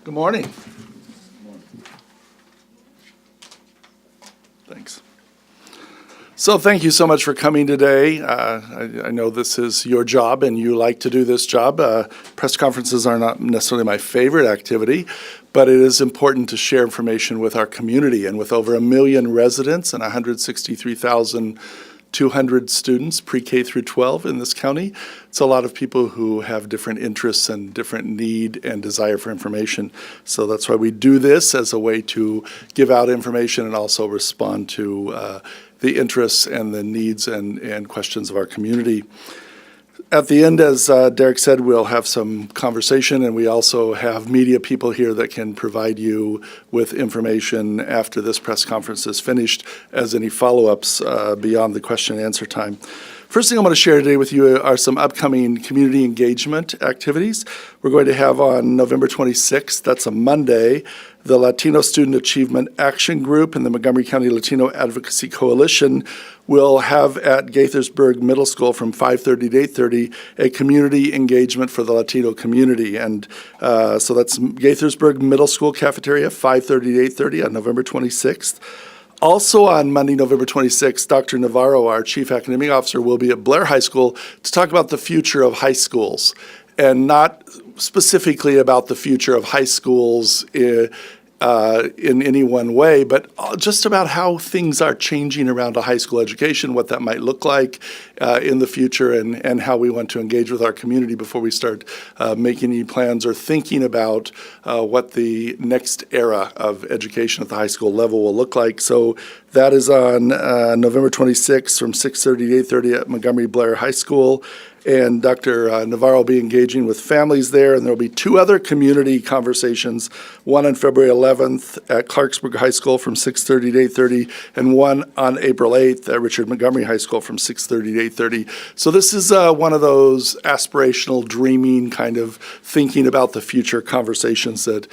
Good morning. Thanks. So thank you so much for coming today. I know this is your job and you like to do this job. Press conferences are not necessarily my favorite activity, but it is important to share information with our community. And with over 1 million residents and 163,200 students, pre-K through 12 in this county, it's a lot of people who have different interests and different need and desire for information. So that's why we do this as a way to give out information and also respond to the interests and the needs and questions of our community. At the end, as Derek said, we'll have some conversation, and we also have media people here that can provide you with information after this press conference is finished as any follow-ups beyond the question and answer time. First thing I want to share today with you are some upcoming community engagement activities. We're going to have on November 26th, that's a Monday, the Latino Student Achievement Action Group and the Montgomery County Latino Advocacy Coalition will have at Gaithersburg Middle School from 5:30 to 8:30 a community engagement for the Latino community. And so that's Gaithersburg Middle School cafeteria, 5:30 to 8:30 on November 26th. Also on Monday, November 26th, Dr. Navarro, our Chief Academic Officer, will be at Blair High School to talk about the future of high schools, and not specifically about the future of high schools in any one way, but just about how things are changing around a high school education, what that might look like in the future, and how we want to engage with our community before we start making any plans or thinking about what the next era of education at the high school level will look like. So that is on November 26th from 6:30 to 8:30 at Montgomery Blair High School. And Dr. Navarro will be engaging with families there, and there will be 2 other community conversations, one on February 11th at Clarksburg High School from 6:30 to 8:30, and one on April 8th at Richard Montgomery High School from 6:30 to 8:30. So this is one of those aspirational, dreaming kind of thinking about the future conversations that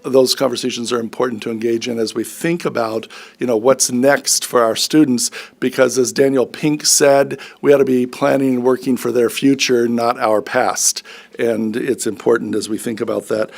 those conversations are important to engage in as we think about, what's next for our students, because as Daniel Pink said, we ought to be planning and working for their future, not our past. And it's important as we think about that.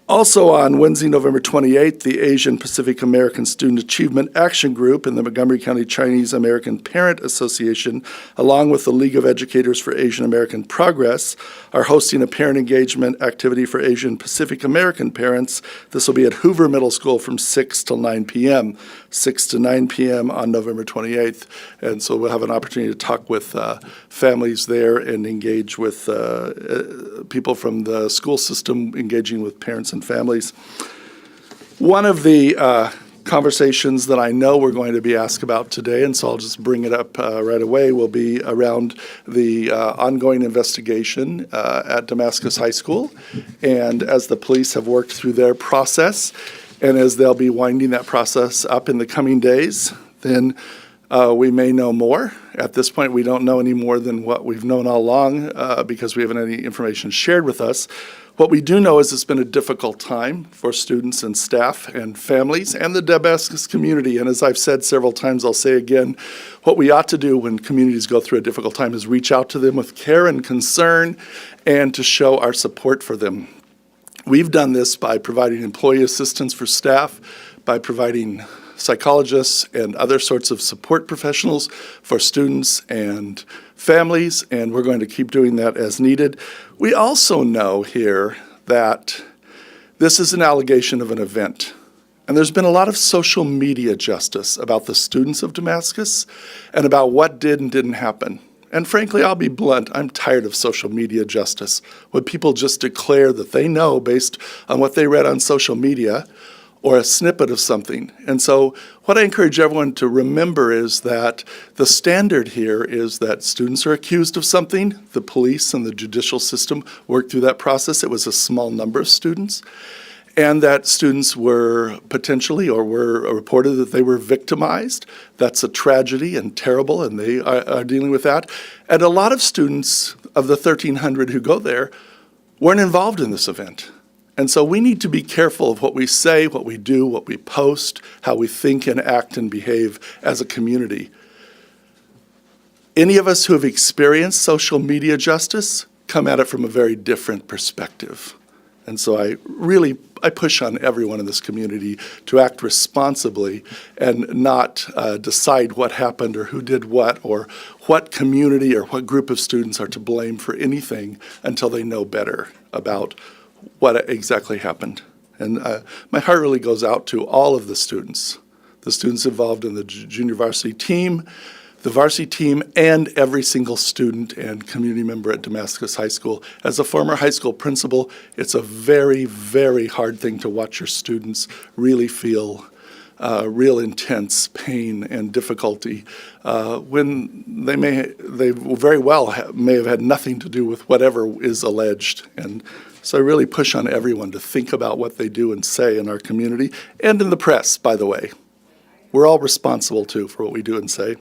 Also on Wednesday, November 28th, the Asian Pacific American Student Achievement Action Group and the Montgomery County Chinese American Parent Association, along with the League of Educators for Asian American Progress, are hosting a parent engagement activity for Asian Pacific American parents. This will be at Hoover Middle School from 6 till 9 p.m., 6 to 9 p.m. on November 28th. And so we'll have an opportunity to talk with families there and engage with people from the school system, engaging with parents and families. One of the conversations that I know we're going to be asked about today, and so I'll just bring it up right away, will be around the ongoing investigation at Damascus High School. And as the police have worked through their process, and as they'll be winding that process up in the coming days, then we may know more. At this point, we don't know any more than what we've known all along because we haven't had any information shared with us. What we do know is it's been a difficult time for students and staff and families and the Damascus community. And as I've said several times, I'll say again, what we ought to do when communities go through a difficult time is reach out to them with care and concern and to show our support for them. We've done this by providing employee assistance for staff, by providing psychologists and other sorts of support professionals for students and families, and we're going to keep doing that as needed. We also know here that this is an allegation of an event, and there's been a lot of social media justice about the students of Damascus and about what did and didn't happen. And frankly, I'll be blunt, I'm tired of social media justice, when people just declare that they know based on what they read on social media or a snippet of something. And so what I encourage everyone to remember is that the standard here is that students are accused of something. The police and the judicial system worked through that process. It was a small number of students. And that students were potentially or were reported that they were victimized. That's a tragedy and terrible, and they are dealing with that. And a lot of students of the 1,300 who go there weren't involved in this event. And so we need to be careful of what we say, what we do, what we post, how we think and act and behave as a community. Any of us who have experienced social media justice come at it from a very different perspective. And so I really I push on everyone in this community to act responsibly and not decide what happened or who did what or what community or what group of students are to blame for anything until they know better about what exactly happened. And my heart really goes out to all of the students involved in the junior varsity team, the varsity team, and every single student and community member at Damascus High School. As a former high school principal, it's a very, very hard thing to watch your students really feel real intense pain and difficulty when they very well may have had nothing to do with whatever is alleged. And so I really push on everyone to think about what they do and say in our community and in the press, by the way. We're all responsible, too, for what we do and say.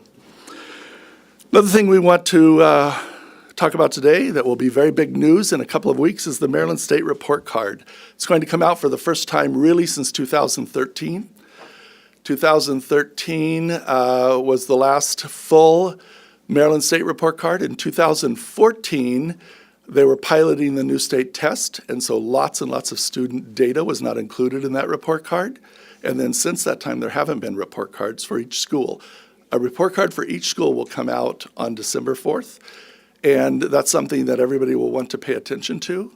Another thing we want to talk about today that will be very big news in a couple of weeks is the Maryland State Report Card. It's going to come out for the first time really since 2013. 2013 was the last full Maryland State Report Card. In 2014, they were piloting the new state test, and so lots and lots of student data was not included in that report card. And then since that time, there haven't been report cards for each school. A report card for each school will come out on December 4th, and that's something that everybody will want to pay attention to.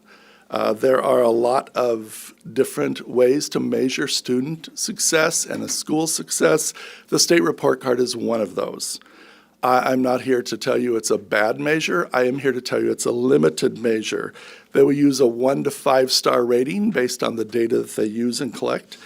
There are a lot of different ways to measure student success and a school success. The state report card is one of those. I'm not here to tell you it's a bad measure. I am here to tell you it's a limited measure. They will use a 1 to 5 star rating based on the data that they use and collect.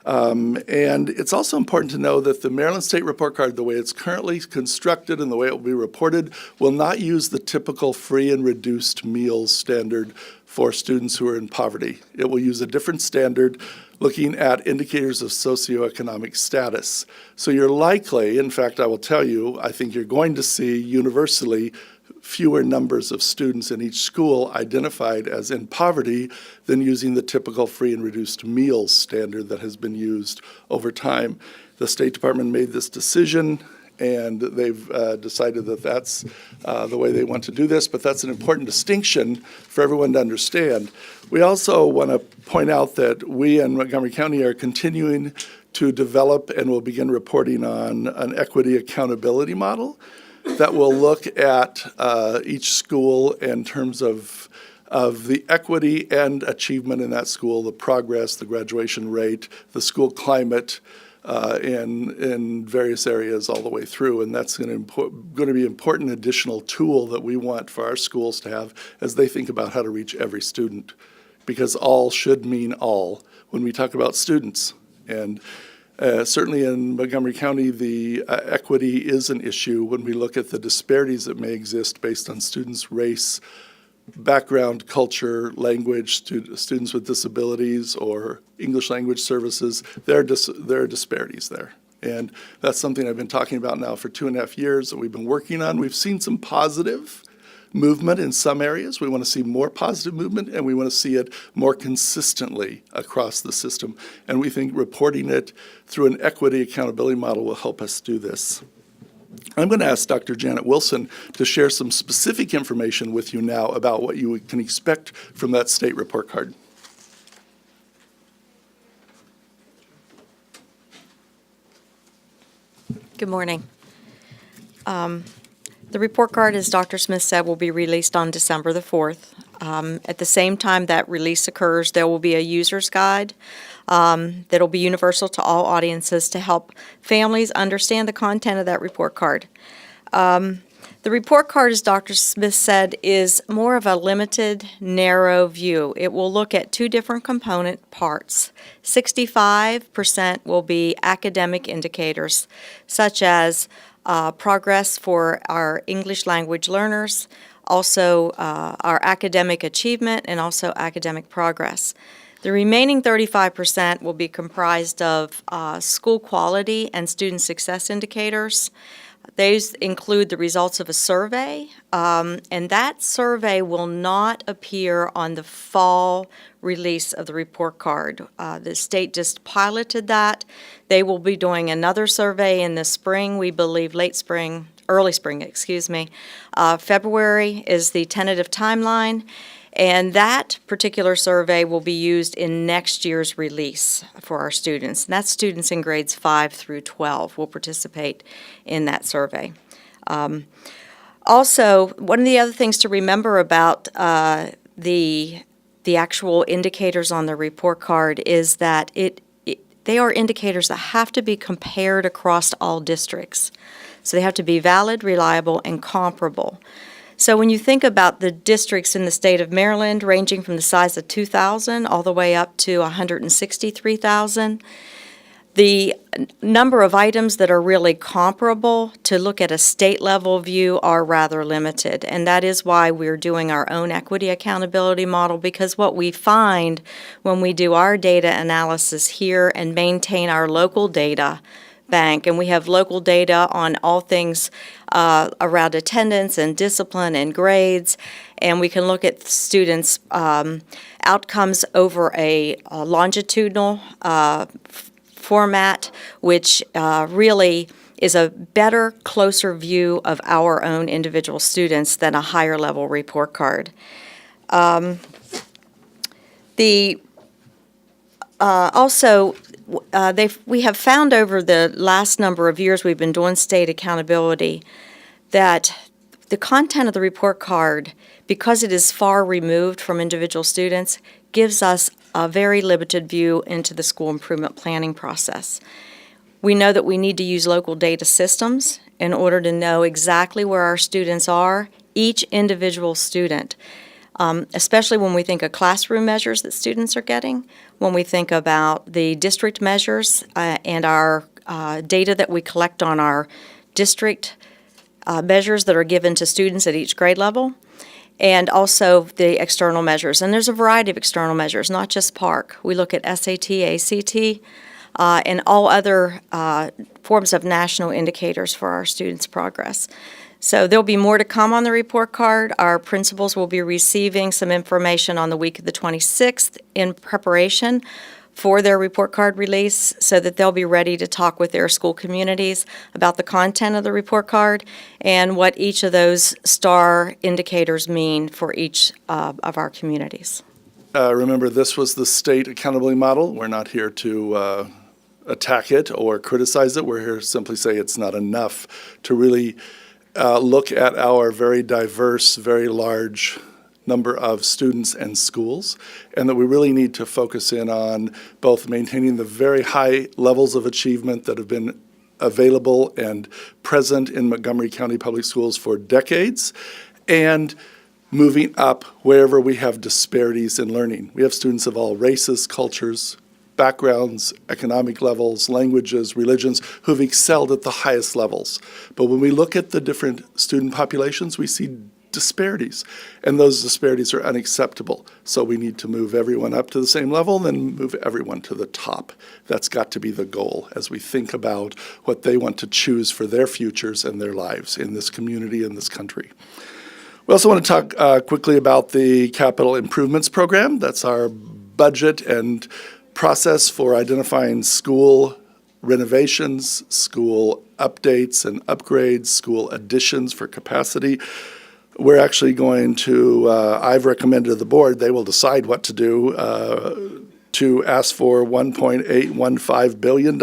And it's also important to know that the Maryland State Report Card, the way it's currently constructed and the way it will be reported, will not use the typical free and reduced meals standard for students who are in poverty. It will use a different standard looking at indicators of socioeconomic status. So you're likely, in fact, I will tell you, I think you're going to see universally fewer numbers of students in each school identified as in poverty than using the typical free and reduced meals standard that has been used over time. The State Department made this decision, and they've decided that that's the way they want to do this, but that's an important distinction for everyone to understand. We also want to point out that we in Montgomery County are continuing to develop and will begin reporting on an equity accountability model that will look at each school in terms of the equity and achievement in that school, the progress, the graduation rate, the school climate in various areas all the way through. And that's going to be an important additional tool that we want for our schools to have as they think about how to reach every student, because all should mean all when we talk about students. And certainly in Montgomery County, the equity is an issue when we look at the disparities that may exist based on students' race, background, culture, language, students with disabilities or English language services. There are disparities there. And that's something I've been talking about now for 2.5 years that we've been working on. We've seen some positive movement in some areas. We want to see more positive movement, and we want to see it more consistently across the system. And we think reporting it through an equity accountability model will help us do this. I'm going to ask Dr. Janet Wilson to share some specific information with you now about what you can expect from that state report card. Good morning. The report card, as Dr. Smith said, will be released on December the 4th. At the same time that release occurs, there will be a user's guide that will be universal to all audiences to help families understand the content of that report card. The report card, as Dr. Smith said, is more of a limited, narrow view. It will look at 2 different component parts. 65% will be academic indicators, such as progress for our English language learners, also our academic achievement, and also academic progress. The remaining 35% will be comprised of school quality and student success indicators. These include the results of a survey, and that survey will not appear on the fall release of the report card. The state just piloted that. They will be doing another survey in the spring, we believe early spring, excuse me. February is the tentative timeline. And that particular survey will be used in next year's release for our students. And that's students in grades 5 through 12 will participate in that survey. Also, one of the other things to remember about the actual indicators on the report card is that they are indicators that have to be compared across all districts. So they have to be valid, reliable, and comparable. So when you think about the districts in the state of Maryland, ranging from the size of 2,000 all the way up to 163,000, the number of items that are really comparable to look at a state-level view are rather limited. And that is why we're doing our own equity accountability model, because what we find when we do our data analysis here and maintain our local data bank, and we have local data on all things around attendance and discipline and grades, and we can look at students' outcomes over a longitudinal format, which really is a better, closer view of our own individual students than a higher level report card. We have found over the last number of years we've been doing state accountability that the content of the report card, because it is far removed from individual students, gives us a very limited view into the school improvement planning process. We know that we need to use local data systems in order to know exactly where our students are, each individual student, especially when we think of classroom measures that students are getting, when we think about the district measures and our data that we collect on our district measures that are given to students at each grade level, and also the external measures. And there's a variety of external measures, not just PARCC. We look at SAT, ACT, and all other forms of national indicators for our students' progress. So there'll be more to come on the report card. Our principals will be receiving some information on the week of the 26th in preparation for their report card release, so that they'll be ready to talk with their school communities about the content of the report card and what each of those star indicators mean for each of our communities. Remember, this was the state accountability model. We're not here to attack it or criticize it. We're here to simply say it's not enough to really look at our very diverse, very large number of students and schools, and that we really need to focus in on both maintaining the very high levels of achievement that have been available and present in Montgomery County Public Schools for decades, and moving up wherever we have disparities in learning. We have students of all races, cultures, backgrounds, economic levels, languages, religions, who've excelled at the highest levels. But when we look at the different student populations, we see disparities, and those disparities are unacceptable. So we need to move everyone up to the same level, then move everyone to the top. That's got to be the goal as we think about what they want to choose for their futures and their lives in this community, in this country. We also want to talk quickly about the Capital Improvements Program. That's our budget and process for identifying school renovations, school updates and upgrades, school additions for capacity. We're actually going to, I've recommended to the board, they will decide what to do, to ask for $1.815 billion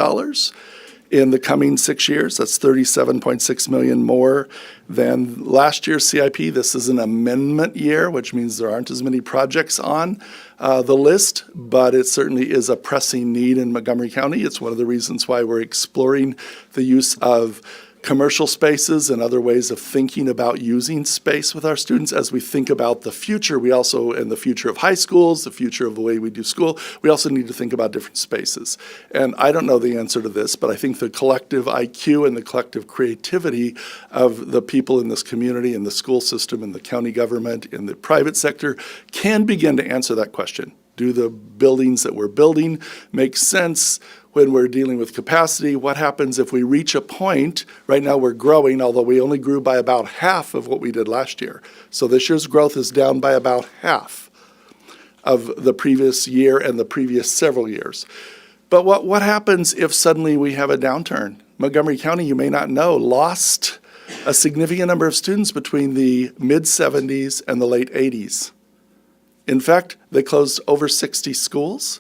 in the coming 6 years. That's $37.6 million more than last year's CIP. This is an amendment year, which means there aren't as many projects on the list, but it certainly is a pressing need in Montgomery County. It's one of the reasons why we're exploring the use of commercial spaces and other ways of thinking about using space with our students as we think about the future. We also, in the future of high schools, the future of the way we do school, we also need to think about different spaces. And I don't know the answer to this, but I think the collective IQ and the collective creativity of the people in this community, in the school system, in the county government, in the private sector can begin to answer that question. Do the buildings that we're building make sense when we're dealing with capacity? What happens if we reach a point? Right now we're growing, although we only grew by about half of what we did last year. So this year's growth is down by about half of the previous year and the previous several years. But what happens if suddenly we have a downturn? Montgomery County, you may not know, lost a significant number of students between the mid-'70s and the late '80s. In fact, they closed over 60 schools,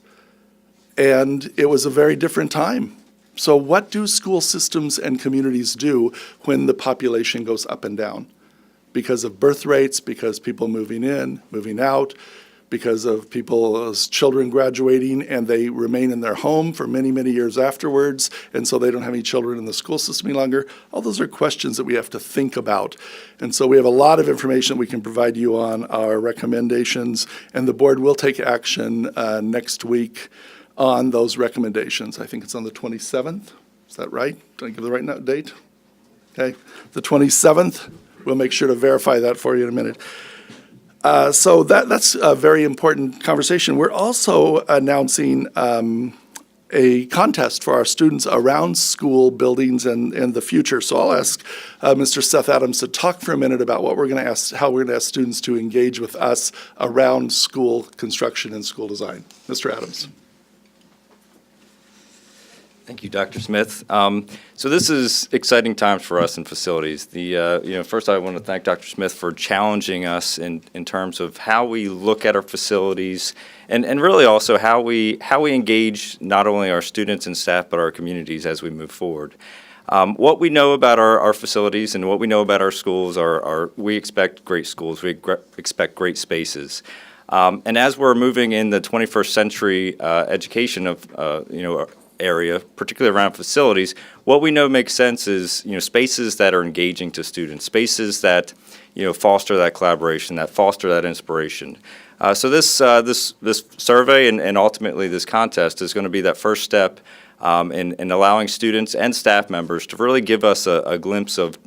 and it was a very different time. So what do school systems and communities do when the population goes up and down? Because of birth rates, because people moving in, moving out, because of people's children graduating and they remain in their home for many, many years afterwards, and so they don't have any children in the school system any longer. All those are questions that we have to think about. And so we have a lot of information we can provide you on our recommendations, and the board will take action next week on those recommendations. I think it's on the 27th. Is that right? Did I give the right date? Okay, the 27th. We'll make sure to verify that for you in a minute. So that's a very important conversation. We're also announcing a contest for our students around school buildings and the future. So I'll ask Mr. Seth Adams to talk for a minute about what we're going to ask, how we're going to ask students to engage with us around school construction and school design. Mr. Adams. Thank you, Dr. Smith. So this is exciting times for us in facilities. First I want to thank Dr. Smith for challenging us in terms of how we look at our facilities and really also how we engage not only our students and staff but our communities as we move forward. What we know about our facilities and what we know about our schools are we expect great schools, we expect great spaces. And as we're moving in the 21st century education of area, particularly around facilities, what we know makes sense is spaces that are engaging to students, spaces that foster that collaboration, that foster that inspiration. So this survey and ultimately this contest is going to be that first step in allowing students and staff members to really give us a glimpse of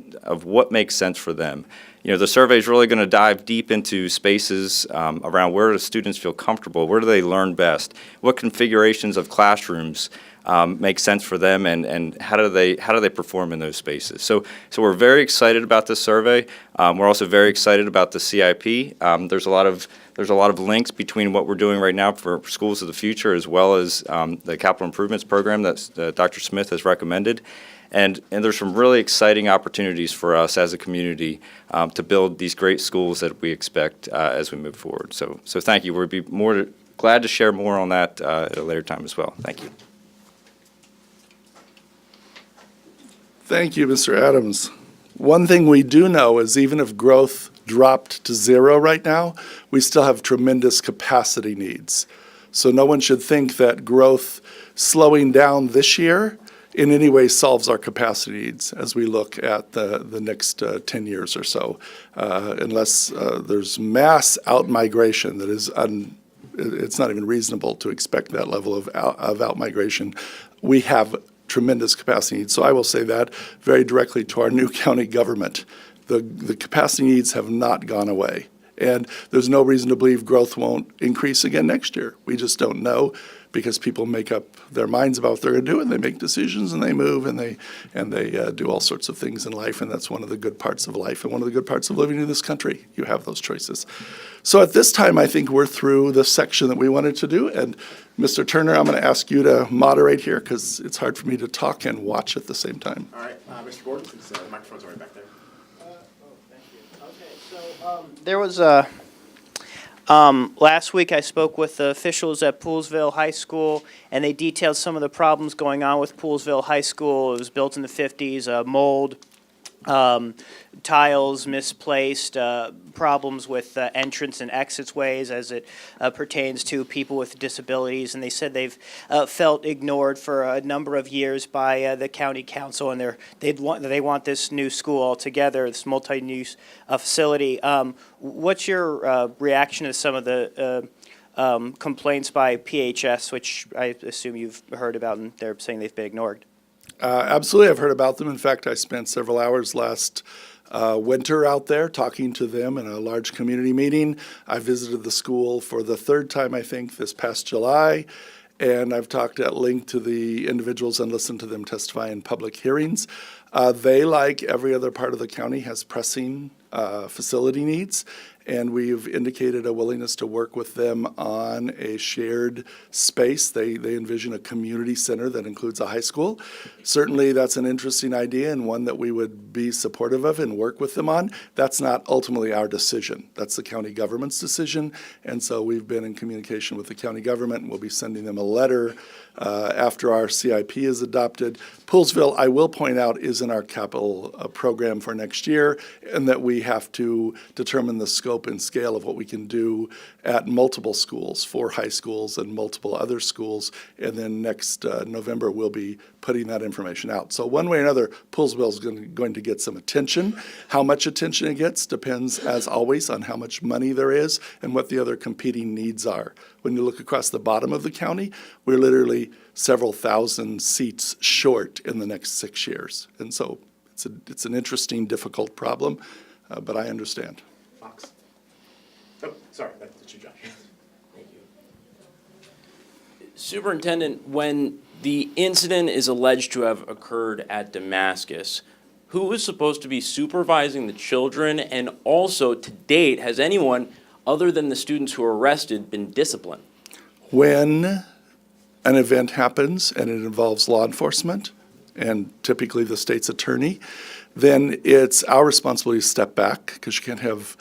what makes sense for them. The survey is really going to dive deep into spaces around where do students feel comfortable, where do they learn best, what configurations of classrooms make sense for them, and how do they perform in those spaces. So we're very excited about this survey. We're also very excited about the CIP. There's a lot of links between what we're doing right now for schools of the future as well as the capital improvements program that Dr. Smith has recommended. And there's some really exciting opportunities for us as a community to build these great schools that we expect as we move forward. So thank you. We'll be glad to share more on that at a later time as well. Thank you. Thank you, Mr. Adams. One thing we do know is even if growth dropped to zero right now, we still have tremendous capacity needs. So no one should think that growth slowing down this year in any way solves our capacity needs as we look at the next 10 years or so. Unless there's mass out-migration that is it's not even reasonable to expect that level of out-migration. We have tremendous capacity needs. So I will say that very directly to our new county government. The capacity needs have not gone away. And there's no reason to believe growth won't increase again next year. We just don't know because people make up their minds about what they're going to do, and they make decisions, and they move, and they do all sorts of things in life, and that's one of the good parts of life and one of the good parts of living in this country. You have those choices. So at this time, I think we're through the section that we wanted to do, and Mr. Turner, I'm going to ask you to moderate here because it's hard for me to talk and watch at the same time. All right, Mr. Gordon, since the microphone's already back there. Thank you. Okay, so there was last week I spoke with the officials at Poolesville High School, and they detailed some of the problems going on with Poolesville High School. It was built in the 50s, mold, tiles misplaced, problems with entrance and exits ways as it pertains to people with disabilities, and they said they've felt ignored for a number of years by the county council, and they want this new school altogether, this multi-use facility. What's your reaction to some of the complaints by PHS, which I assume you've heard about, and they're saying they've been ignored? Absolutely, I've heard about them. In fact, I spent several hours last winter out there talking to them in a large community meeting. I visited the school for the third time, I think, this past July, and I've talked at length to the individuals and listened to them testify in public hearings. They, like every other part of the county, has pressing facility needs, and we've indicated a willingness to work with them on a shared space. They envision a community center that includes a high school. Certainly, that's an interesting idea and one that we would be supportive of and work with them on. That's not ultimately our decision. That's the county government's decision, and so we've been in communication with the county government, and we'll be sending them a letter after our CIP is adopted. Poolsville, I will point out, is in our capital program for next year, and that we have to determine the scope and scale of what we can do at multiple schools, 4 high schools and multiple other schools, and then next November we'll be putting that information out. So one way or another, Poolsville is going to get some attention. How much attention it gets depends, as always, on how much money there is and what the other competing needs are. When you look across the bottom of the county, we're literally several thousand seats short in the next 6 years. And so it's an interesting, difficult problem, but I understand. Fox. Oh, sorry, that's you, Josh. Thank you. Superintendent, when the incident is alleged to have occurred at Damascus, who is supposed to be supervising the children? And also, to date, has anyone other than the students who were arrested been disciplined? When an event happens and it involves law enforcement and typically the state's attorney, then it's our responsibility to step back, because you can't have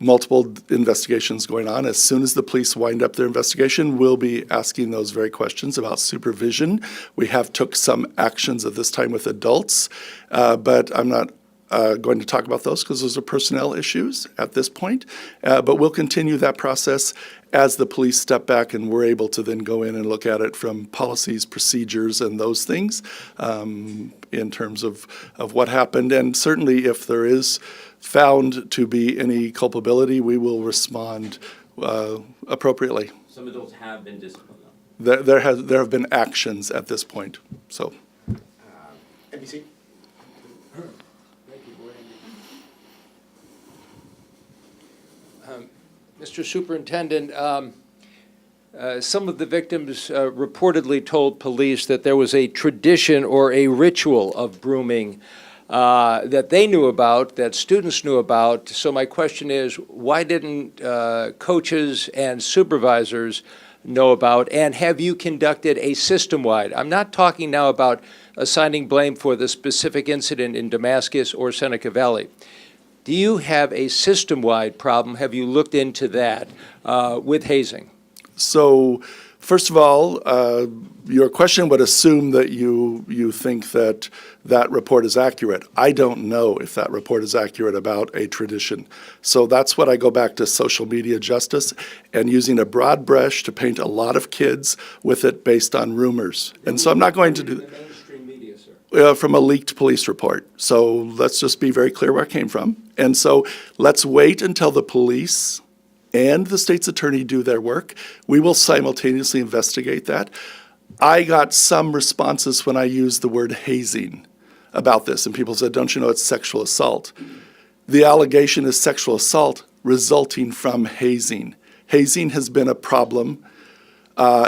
multiple investigations going on. As soon as the police wind up their investigation, we'll be asking those very questions about supervision. We have took some actions at this time with adults, but I'm not going to talk about those because those are personnel issues at this point. But we'll continue that process as the police step back and we're able to then go in and look at it from policies, procedures, and those things in terms of what happened. And certainly if there is found to be any culpability, we will respond appropriately. Some adults have been disciplined, though. There have been actions at this point, so. NBC. Mr. Superintendent, some of the victims reportedly told police that there was a tradition or a ritual of brooming that they knew about, that students knew about. So my question is, why didn't coaches and supervisors know about? And have you conducted a system-wide? I'm not talking now about assigning blame for the specific incident in Damascus or Seneca Valley. Do you have a system-wide problem? Have you looked into that with hazing? So, first of all, your question would assume that you think that that report is accurate. I don't know if that report is accurate about a tradition. So that's what I go back to social media justice and using a broad brush to paint a lot of kids with it based on rumors. And so I'm not going to do that. From a leaked police report. So let's just be very clear where it came from. And so let's wait until the police and the state's attorney do their work. We will simultaneously investigate that. I got some responses when I used the word hazing about this, and people said, don't you know it's sexual assault? The allegation is sexual assault resulting from hazing. Hazing has been a problem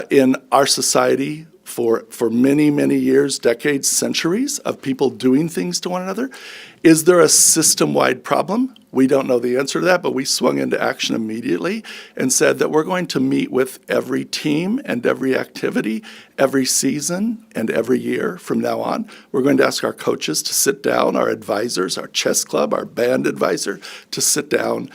in our society for many, many years, decades, centuries of people doing things to one another. Is there a system-wide problem? We don't know the answer to that, but we swung into action immediately and said that we're going to meet with every team and every activity, every season and every year from now on. We're going to ask our coaches to sit down, our advisors, our chess club, our band advisor, to sit down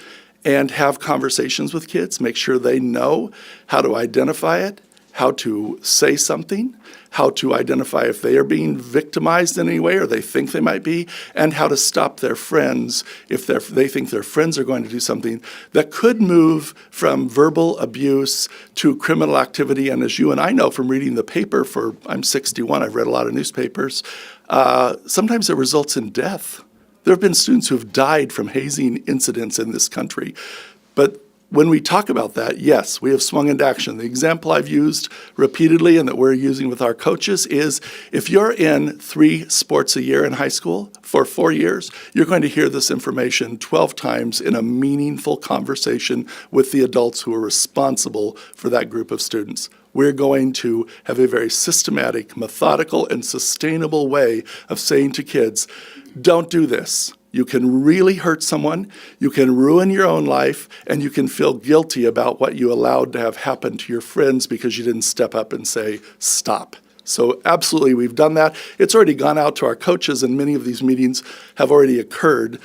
and have conversations with kids, make sure they know how to identify it, how to say something, how to identify if they are being victimized in any way or they think they might be, and how to stop their friends if they think their friends are going to do something that could move from verbal abuse to criminal activity. And as you and I know from reading the paper I'm 61, I've read a lot of newspapers, sometimes it results in death. There have been students who have died from hazing incidents in this country. But when we talk about that, yes, we have swung into action. The example I've used repeatedly and that we're using with our coaches is if you're in 3 sports a year in high school for 4 years, you're going to hear this information 12 times in a meaningful conversation with the adults who are responsible for that group of students. We're going to have a very systematic, methodical, and sustainable way of saying to kids, don't do this. You can really hurt someone, you can ruin your own life, and you can feel guilty about what you allowed to have happen to your friends because you didn't step up and say, stop. So absolutely, we've done that. It's already gone out to our coaches, and many of these meetings have already occurred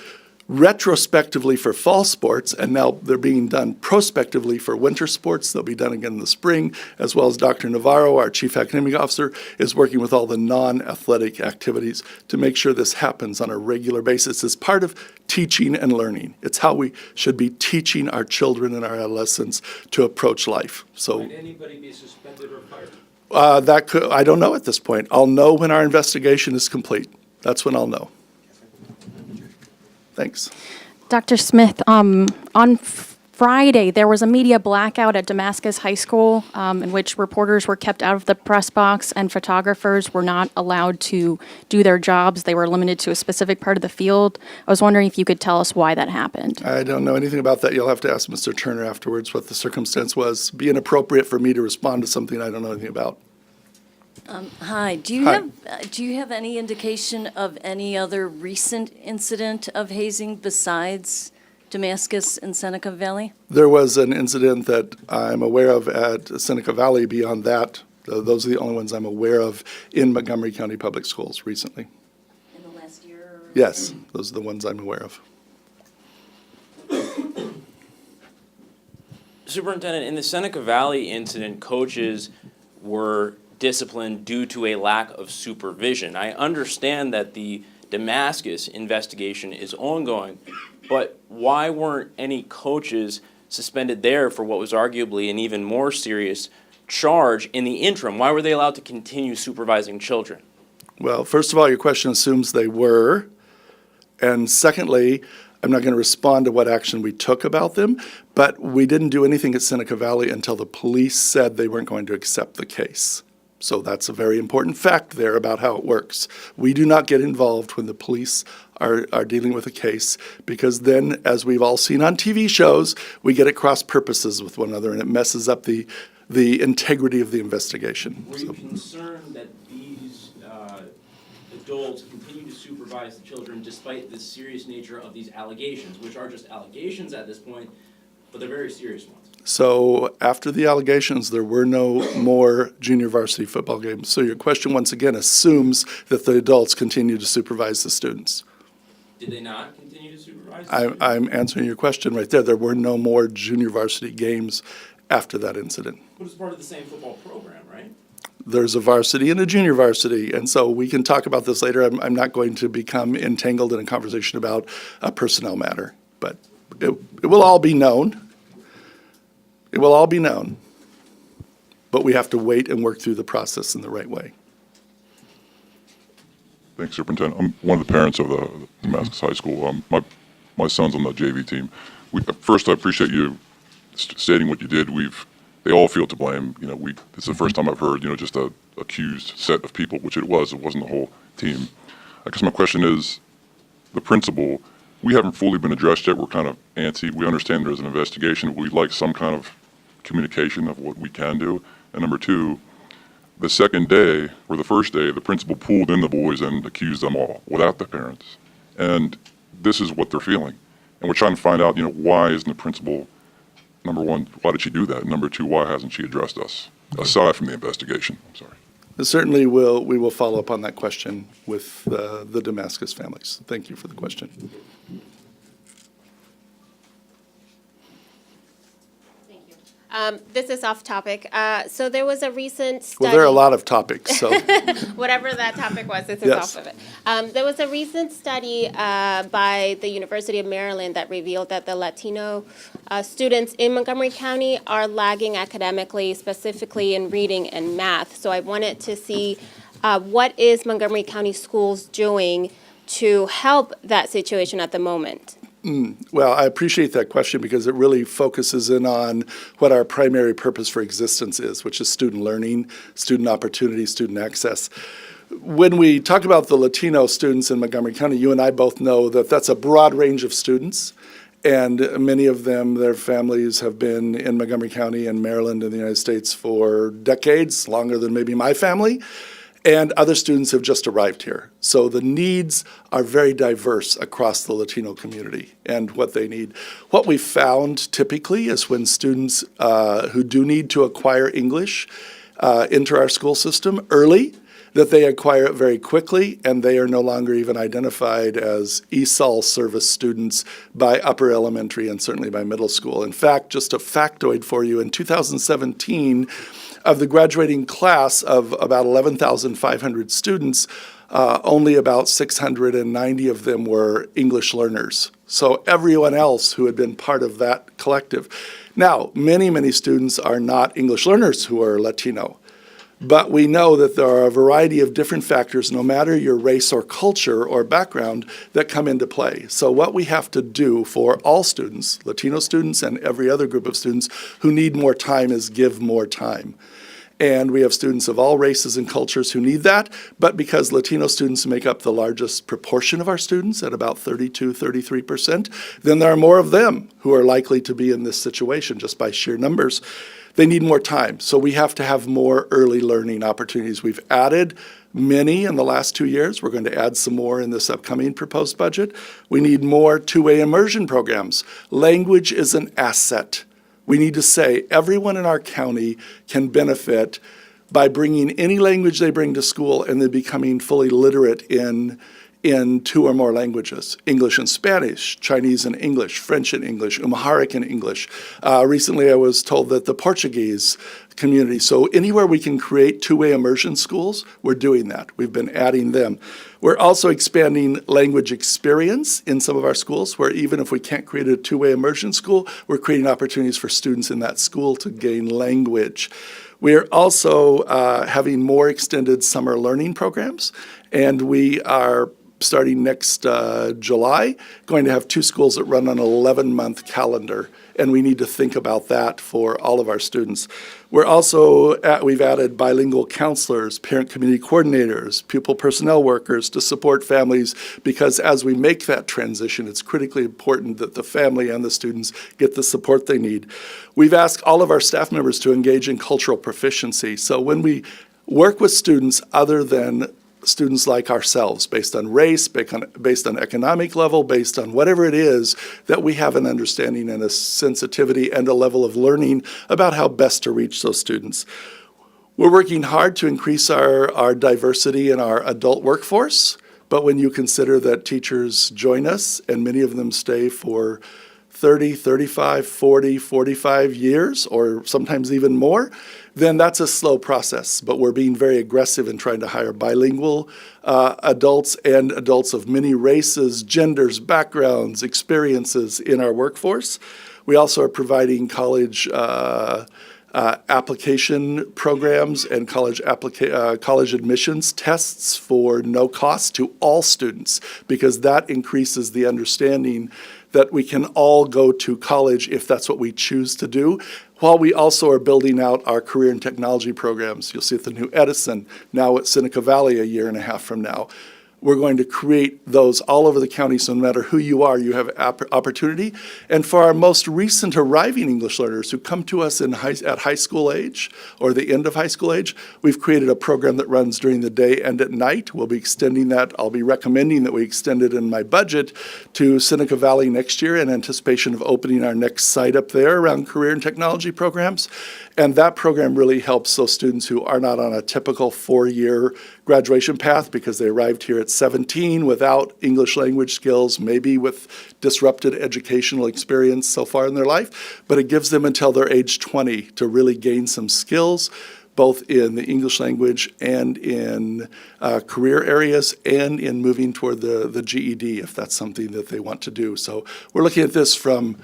retrospectively for fall sports, and now they're being done prospectively for winter sports. They'll be done again in the spring, as well as Dr. Navarro, our Chief Academic Officer, is working with all the non-athletic activities to make sure this happens on a regular basis as part of teaching and learning. It's how we should be teaching our children and our adolescents to approach life. So Might anybody be suspended or fired? I don't know at this point. I'll know when our investigation is complete. That's when I'll know. Thanks. Dr. Smith, on Friday, there was a media blackout at Damascus High School in which reporters were kept out of the press box and photographers were not allowed to do their jobs. They were limited to a specific part of the field. I was wondering if you could tell us why that happened. I don't know anything about that. You'll have to ask Mr. Turner afterwards what the circumstance was. Be inappropriate for me to respond to something I don't know anything about. Hi, do you Hi. have any indication of any other recent incident of hazing besides Damascus and Seneca Valley? There was an incident that I'm aware of at Seneca Valley. Beyond that, those are the only ones I'm aware of in Montgomery County Public Schools recently. In the last year? Yes, those are the ones I'm aware of. Superintendent, in the Seneca Valley incident, coaches were disciplined due to a lack of supervision. I understand that the Damascus investigation is ongoing, but why weren't any coaches suspended there for what was arguably an even more serious charge in the interim? Why were they allowed to continue supervising children? Well, first of all, your question assumes they were. And secondly, I'm not going to respond to what action we took about them, but we didn't do anything at Seneca Valley until the police said they weren't going to accept the case. So that's a very important fact there about how it works. We do not get involved when the police are dealing with a case, because then, as we've all seen on TV shows, we get at cross purposes with one another, and it messes up the integrity of the investigation. Were you concerned that these adults continue to supervise the children despite the serious nature of these allegations, which are just allegations at this point, but they're very serious ones? So after the allegations, there were no more junior varsity football games. So your question, once again, assumes that the adults continue to supervise the students. Did they not continue to supervise the students? I'm answering your question right there. There were no more junior varsity games after that incident. But it's part of the same football program, right? There's a varsity and a junior varsity, and so we can talk about this later. I'm not going to become entangled in a conversation about a personnel matter, but it will all be known. It will all be known, but we have to wait and work through the process in the right way. Thanks, Superintendent. I'm one of the parents of the Damascus High School. My son's on the JV team. First, I appreciate you stating what you did. They all feel to blame. This is the first time I've heard, just a accused set of people, which it wasn't the whole team. I guess my question is, the principal, we haven't fully been addressed yet. We're kind of antsy. We understand there's an investigation. We'd like some kind of communication of what we can do. And number two, the second day, or the first day, the principal pulled in the boys and accused them all without the parents. And this is what they're feeling. And we're trying to find out, why isn't the principal, number one, why did she do that? And number two, why hasn't she addressed us, aside from the investigation? I'm sorry. Certainly, we will follow up on that question with the Damascus families. Thank you for the question. This is off topic. So there was a recent study. Well, there are a lot of topics, so. Whatever that topic was, this is Yes. off of it. There was a recent study by the University of Maryland that revealed that the Latino students in Montgomery County are lagging academically, specifically in reading and math. So I wanted to see what is Montgomery County Schools doing to help that situation at the moment? Well, I appreciate that question because it really focuses in on what our primary purpose for existence is, which is student learning, student opportunity, student access. When we talk about the Latino students in Montgomery County, you and I both know that that's a broad range of students, and many of them, their families have been in Montgomery County and Maryland in the United States for decades, longer than maybe my family. and other students have just arrived here. So the needs are very diverse across the Latino community and what they need. What we found typically is when students who do need to acquire English enter our school system early, that they acquire it very quickly, and they are no longer even identified as ESOL service students by upper elementary and certainly by middle school. In fact, just a factoid for you, in 2017, of the graduating class of about 11,500 students, only about 690 of them were English learners. So everyone else who had been part of that collective. Now, many, many students are not English learners who are Latino. But we know that there are a variety of different factors, no matter your race or culture or background, that come into play. So what we have to do for all students, Latino students and every other group of students who need more time, is give more time. And we have students of all races and cultures who need that, but because Latino students make up the largest proportion of our students at about 32, 33%, then there are more of them who are likely to be in this situation just by sheer numbers. They need more time, so we have to have more early learning opportunities. We've added many in the last 2 years. We're going to add some more in this upcoming proposed budget. We need more two-way immersion programs. Language is an asset. We need to say everyone in our county can benefit by bringing any language they bring to school and then becoming fully literate in 2 or more languages: English and Spanish, Chinese and English, French and English, Amharic and English. Recently, I was told that the Portuguese community. So anywhere we can create two-way immersion schools, we're doing that. We've been adding them. We're also expanding language experience in some of our schools, where even if we can't create a two-way immersion school, we're creating opportunities for students in that school to gain language. We are also having more extended summer learning programs, and we are starting next July, going to have 2 schools that run on an 11-month calendar, and we need to think about that for all of our students. We're also, we've added bilingual counselors, parent community coordinators, pupil personnel workers to support families, because as we make that transition, it's critically important that the family and the students get the support they need. We've asked all of our staff members to engage in cultural proficiency. So when we work with students other than students like ourselves, based on race, based on economic level, based on whatever it is, that we have an understanding and a sensitivity and a level of learning about how best to reach those students. We're working hard to increase our diversity in our adult workforce, but when you consider that teachers join us and many of them stay for 30, 35, 40, 45 years, or sometimes even more, then that's a slow process. But we're being very aggressive in trying to hire bilingual adults and adults of many races, genders, backgrounds, experiences in our workforce. We also are providing college application programs and college admissions tests for no cost to all students, because that increases the understanding that we can all go to college if that's what we choose to do, while we also are building out our career and technology programs. You'll see at the new Edison, now at Seneca Valley a year and a half from now. We're going to create those all over the county, so no matter who you are, you have opportunity. And for our most recent arriving English learners who come to us at high school age or the end of high school age, we've created a program that runs during the day and at night. We'll be extending that. I'll be recommending that we extend it in my budget to Seneca Valley next year in anticipation of opening our next site up there around career and technology programs. And that program really helps those students who are not on a typical 4-year graduation path because they arrived here at 17 without English language skills, maybe with disrupted educational experience so far in their life, but it gives them until they're age 20 to really gain some skills, both in the English language and in career areas and in moving toward the GED if that's something that they want to do. So we're looking at this from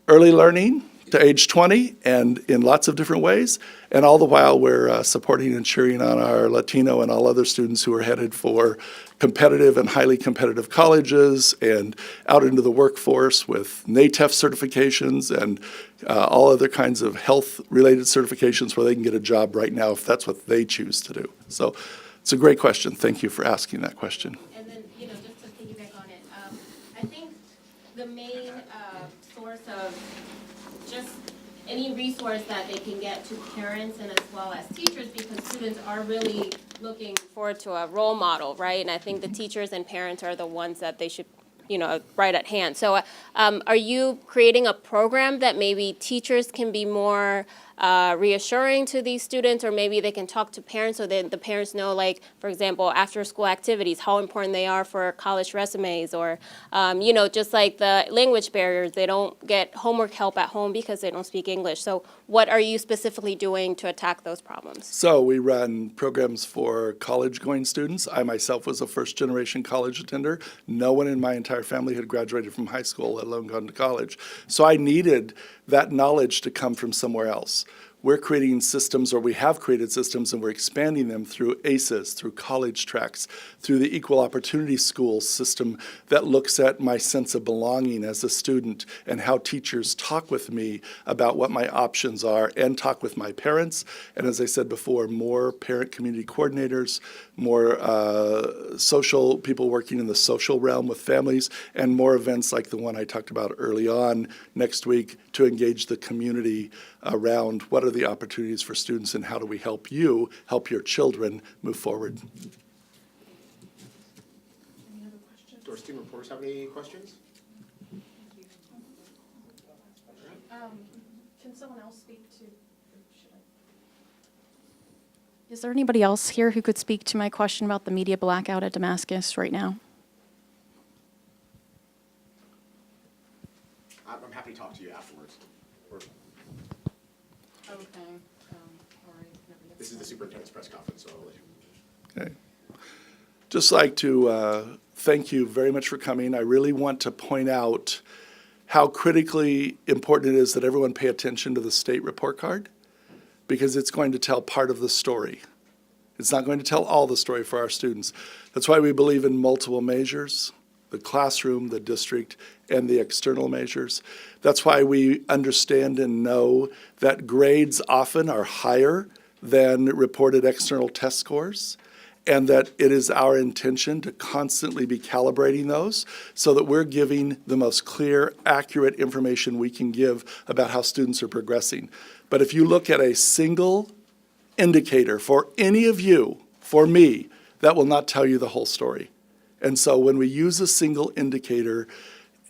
early learning to age 20 and in lots of different ways. And all the while we're supporting and cheering on our Latino and all other students who are headed for competitive and highly competitive colleges and out into the workforce with NATEF certifications and all other kinds of health-related certifications where they can get a job right now if that's what they choose to do. So it's a great question. Thank you for asking that question. And then, just to piggyback on it, I think the main source of just any resource that they can get to parents and as well as teachers, because students are really looking forward to a role model, right? And I think the teachers and parents are the ones that they should, right at hand. So are you creating a program that maybe teachers can be more reassuring to these students, or maybe they can talk to parents so that the parents know, like, for example, after school activities, how important they are for college resumes, or, just like the language barriers, they don't get homework help at home because they don't speak English. So what are you specifically doing to attack those problems? So we run programs for college-going students. I myself was a first-generation college attender. No one in my entire family had graduated from high school, let alone gone to college. So I needed that knowledge to come from somewhere else. We're creating systems, or we have created systems, and we're expanding them through ACEs, through college tracks, through the Equal Opportunity School system that looks at my sense of belonging as a student and how teachers talk with me about what my options are and talk with my parents. And as I said before, more parent community coordinators, more social people working in the social realm with families, and more events like the one I talked about early on next week to engage the community around what are the opportunities for students and how do we help you help your children move forward. Do our student reporters have any questions? Can someone else speak to? Is there anybody else here who could speak to my question about the media blackout at Damascus right now? I'm happy to talk to you afterwards. This is the superintendent's press conference, so I'll let you. Okay. Just like to thank you very much for coming. I really want to point out how critically important it is that everyone pay attention to the state report card, because it's going to tell part of the story. It's not going to tell all the story for our students. That's why we believe in multiple measures, the classroom, the district, and the external measures. That's why we understand and know that grades often are higher than reported external test scores, and that it is our intention to constantly be calibrating those so that we're giving the most clear, accurate information we can give about how students are progressing. But if you look at a single indicator for any of you, for me, that will not tell you the whole story. And so when we use a single indicator,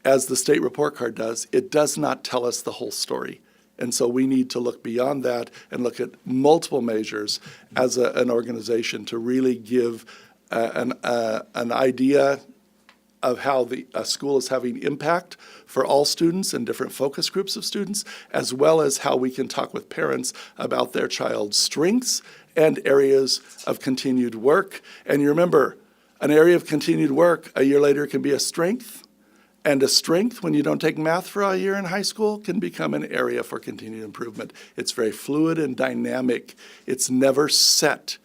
as the state report card does, it does not tell us the whole story. And so we need to look beyond that and look at multiple measures as an organization to really give an idea of how a school is having impact for all students and different focus groups of students, as well as how we can talk with parents about their child's strengths and areas of continued work. And you remember, an area of continued work a year later can be a strength, and a strength, when you don't take math for a year in high school, can become an area for continued improvement. It's very fluid and dynamic. It's never set.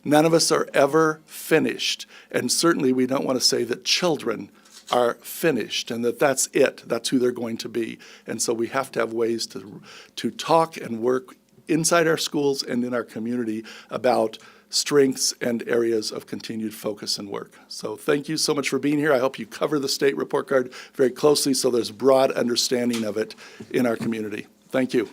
None of us are ever finished, and certainly we don't want to say that children are finished and that that's it, that's who they're going to be. And so we have to have ways to talk and work inside our schools and in our community about strengths and areas of continued focus and work. So thank you so much for being here. I hope you cover the state report card very closely so there's broad understanding of it in our community. Thank you.